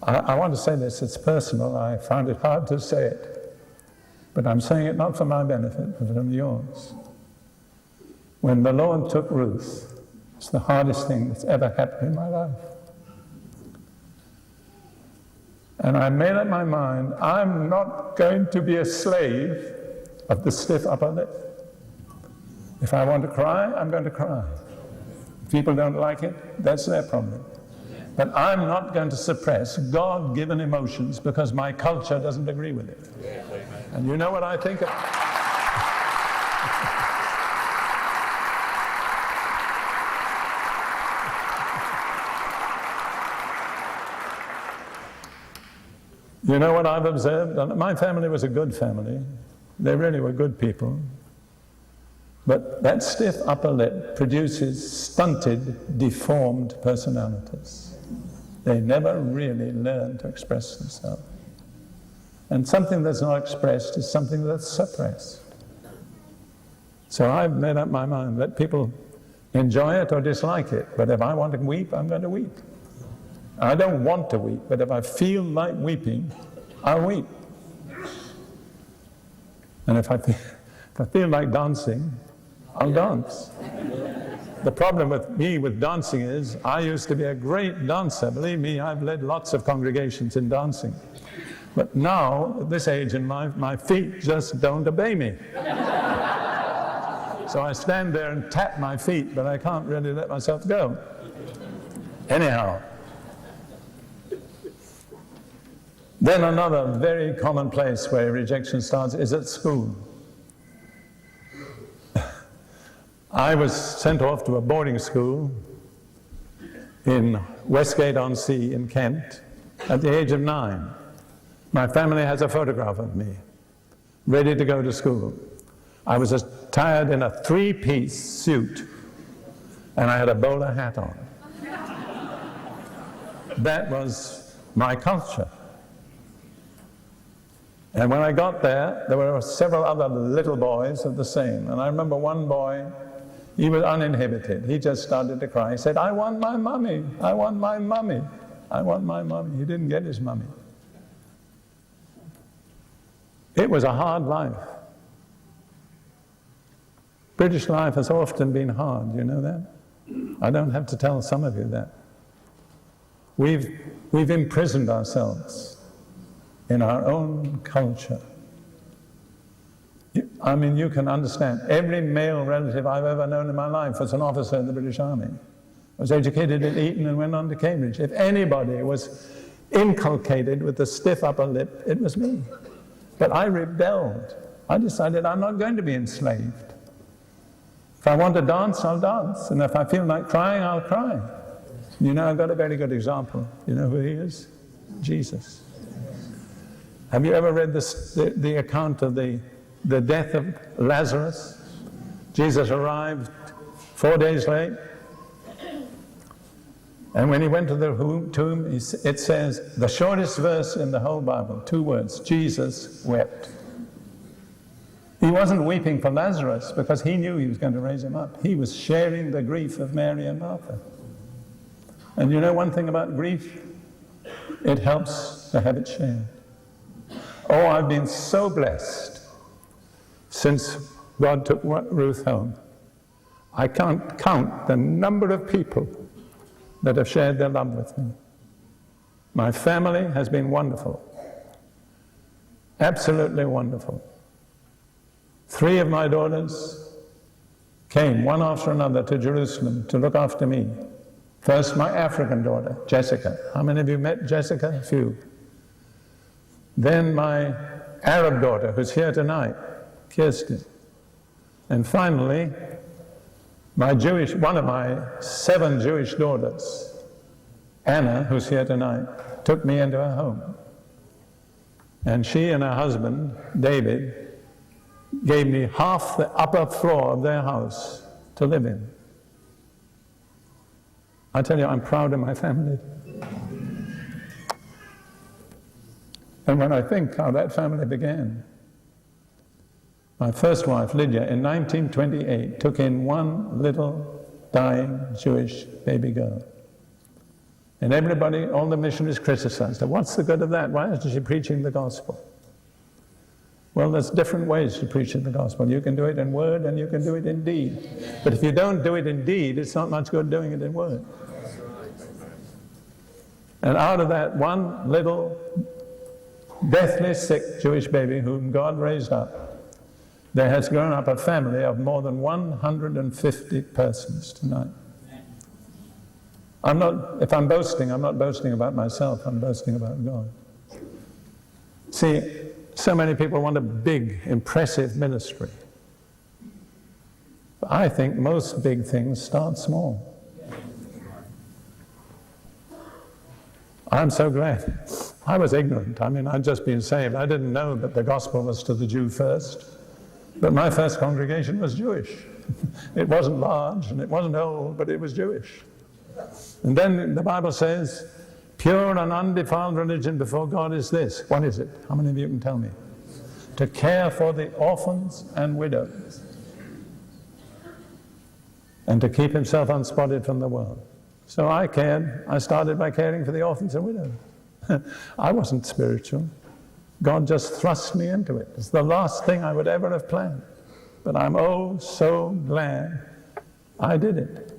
I want to say this, it's personal. I found it hard to say it. But I'm saying it not for my benefit, but from yours. When the Lord took Ruth, it's the hardest thing that's ever happened in my life. And I made up my mind, I'm not going to be a slave of the stiff upper lip. If I want to cry, I'm going to cry. If people don't like it, that's their problem. But I'm not going to suppress God-given emotions because my culture doesn't agree with it. And you know what I think of? You know what I've observed? My family was a good family. They really were good people. But that stiff upper lip produces stunted, deformed personalities. They never really learn to express themselves. And something that's not expressed is something that's suppressed. So I've made up my mind, let people enjoy it or dislike it, but if I want to weep, I'm going to weep. I don't want to weep, but if I feel like weeping, I'll weep. And if I feel like dancing, I'll dance. The problem with me with dancing is, I used to be a great dancer. Believe me, I've led lots of congregations in dancing. But now, at this age in life, my feet just don't obey me. So I stand there and tap my feet, but I can't really let myself go. Anyhow. Then another very common place where rejection starts is at school. I was sent off to a boarding school in Westgate-on-Sea in Kent at the age of 9. My family has a photograph of me, ready to go to school. I was attired in a 3-piece suit, and I had a bowler hat on. That was my culture. And when I got there, there were several other little boys of the same. And I remember one boy, he was uninhibited. He just started to cry. He said, I want my mummy. I want my mummy. I want my mummy. He didn't get his mummy. It was a hard life. British life has often been hard, you know that? I don't have to tell some of you that. We've imprisoned ourselves in our own culture. I mean, you can understand, every male relative I've ever known in my life was an officer in the British Army. I was educated at Eton and went on to Cambridge. If anybody was inculcated with the stiff upper lip, it was me. But I rebelled. I decided I'm not going to be enslaved. If I want to dance, I'll dance. And if I feel like crying, I'll cry. You know, I've got a very good example. You know who he is? Jesus. Have you ever read the account of the death of Lazarus? Jesus arrived 4 days late. And when he went to the tomb, it says, the shortest verse in the whole Bible, 2 words, Jesus wept. He wasn't weeping for Lazarus because he knew he was going to raise him up. He was sharing the grief of Mary and Martha. And you know one thing about grief? It helps to have it shared. Oh, I've been so blessed since God took Ruth home. I can't count the number of people that have shared their love with me. My family has been wonderful. Absolutely wonderful. 3 of my daughters came one after another to Jerusalem to look after me. First, my African daughter, Jessica. How many of you met Jessica? A few. Then my Arab daughter, who's here tonight, Kirsten. And finally, one of my 7 Jewish daughters, Anna, who's here tonight, took me into her home. And she and her husband, David, gave me half the upper floor of their house to live in. I tell you, I'm proud of my family. And when I think how that family began, my first wife, Lydia, in 1928, took in one little dying Jewish baby girl. And everybody, all the missionaries criticized her. What's the good of that? Why isn't she preaching the gospel? Well, there's different ways to preach the gospel. You can do it in word and you can do it in deed. But if you don't do it in deed, it's not much good doing it in word. And out of that one little deathly sick Jewish baby whom God raised up, there has grown up a family of more than 150 persons tonight. If I'm boasting, I'm not boasting about myself, I'm boasting about God. See, so many people want a big, impressive ministry. But I think most big things start small. I'm so glad. I was ignorant. I mean, I'd just been saved. I didn't know that the gospel was to the Jew first. But my first congregation was Jewish. It wasn't large and it wasn't old, but it was Jewish. And then the Bible says, pure and undefiled religion before God is this. What is it? How many of you can tell me? To care for the orphans and widows. And to keep himself unspotted from the world. So I cared. I started by caring for the orphans and widows. I wasn't spiritual. God just thrust me into it. It's the last thing I would ever have planned. But I'm oh so glad I did it.